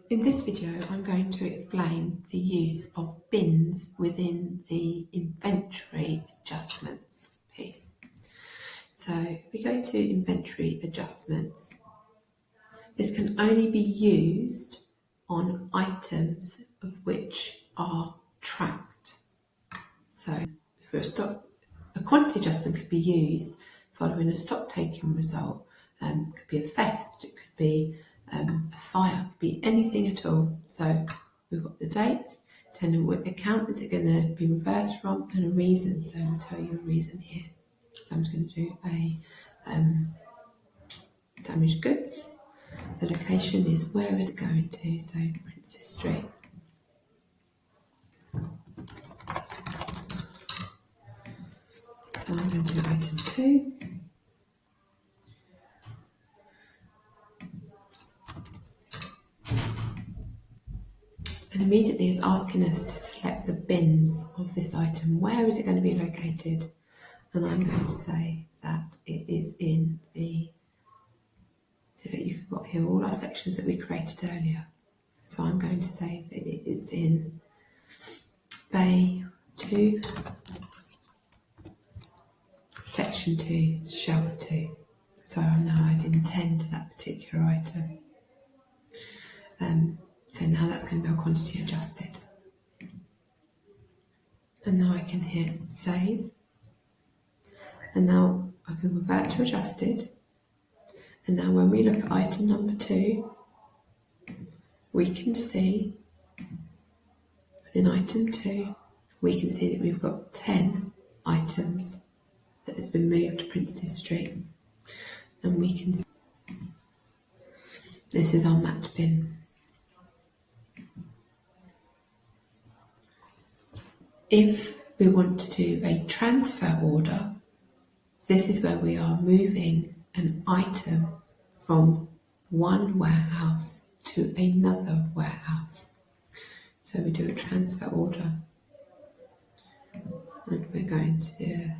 In this video, I'm going to explain the use of bins within the inventory adjustments piece. So if we go to inventory adjustments, this can only be used on items of which are tracked. So for a quantity adjustment could be used following a stock taking result. It could be a theft, it could be a fire, it could be anything at all. So we've got the date, telling what account is it going to be reversed from, and a reason. So I'll tell you a reason here. So I'm just going to do a damaged goods. The location is where is it going to? So Princess Street. So I'm going to do item 2. And immediately it's asking us to select the bins of this item. Where is it going to be located? And I'm going to say that it is in the, so that you've got here all our sections that we created earlier. So I'm going to say that it is in Bay 2, Section 2, Shelf 2. So now I'd intend that particular item. So now that's going to be our quantity adjusted. And now I can hit save. And now I can revert to adjusted. And now when we look at item number 2, we can see within item 2, we can see that we've got 10 items that has been moved to Princess Street. And we can see this is our mapped bin. If we want to do a transfer order, this is where we are moving an item from one warehouse to another warehouse. So we do a transfer order, and we're going to,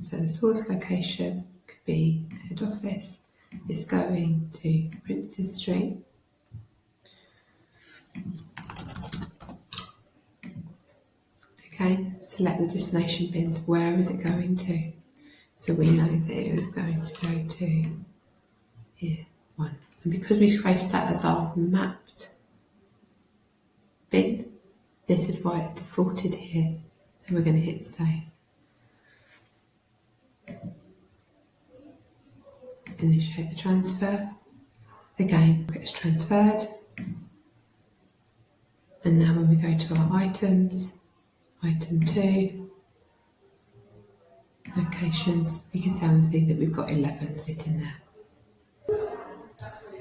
so the source location could be head office, is going to Princess Street. Okay, select the destination bins. Where is it going to? So we know that it is going to go to here, 1. And because we created that as our mapped bin, this is why it's defaulted here. So we're going to hit save. Initiate the transfer. Again, it's transferred. And now when we go to our items, item 2, locations, we can see that we've got 11 sitting there.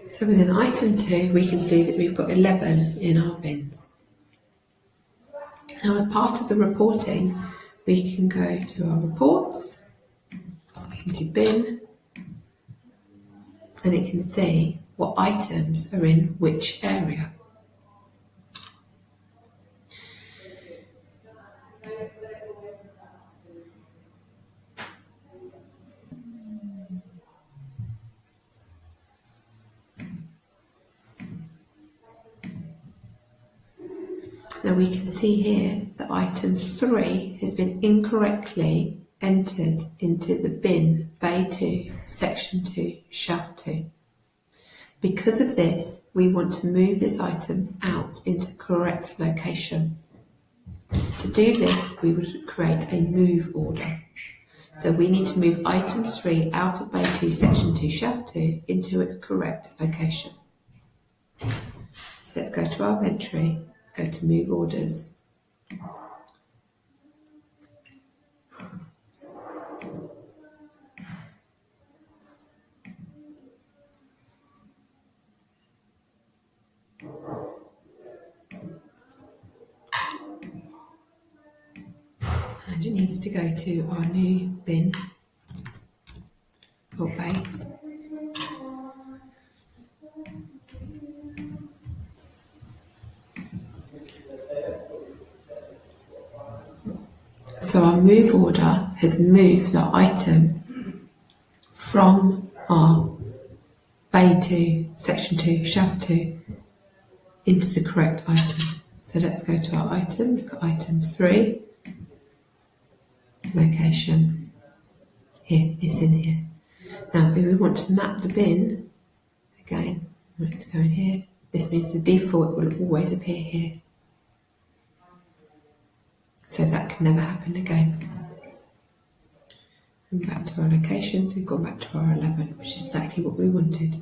So within item 2, we can see that we've got 11 in our bins. Now as part of the reporting, we can go to our reports, we can do bin, and it can see what items are in which area. Now we can see here that item 3 has been incorrectly entered into the bin Bay 2, Section 2, Shelf 2. Because of this, we want to move this item out into the correct location. To do this, we would create a move order. So we need to move item 3 out of Bay 2, Section 2, Shelf 2 into its correct location. So let's go to our inventory. Go to move orders. And it needs to go to our new bin or bay. So our move order has moved the item from our Bay 2, Section 2, Shelf 2 into the correct item. So let's go to our item, look at item 3, location, here, it's in here. Now if we want to map the bin, again, we want it to go in here, this means the default will always appear here. So that can never happen again. And back to our locations, we've gone back to our 11, which is exactly what we wanted.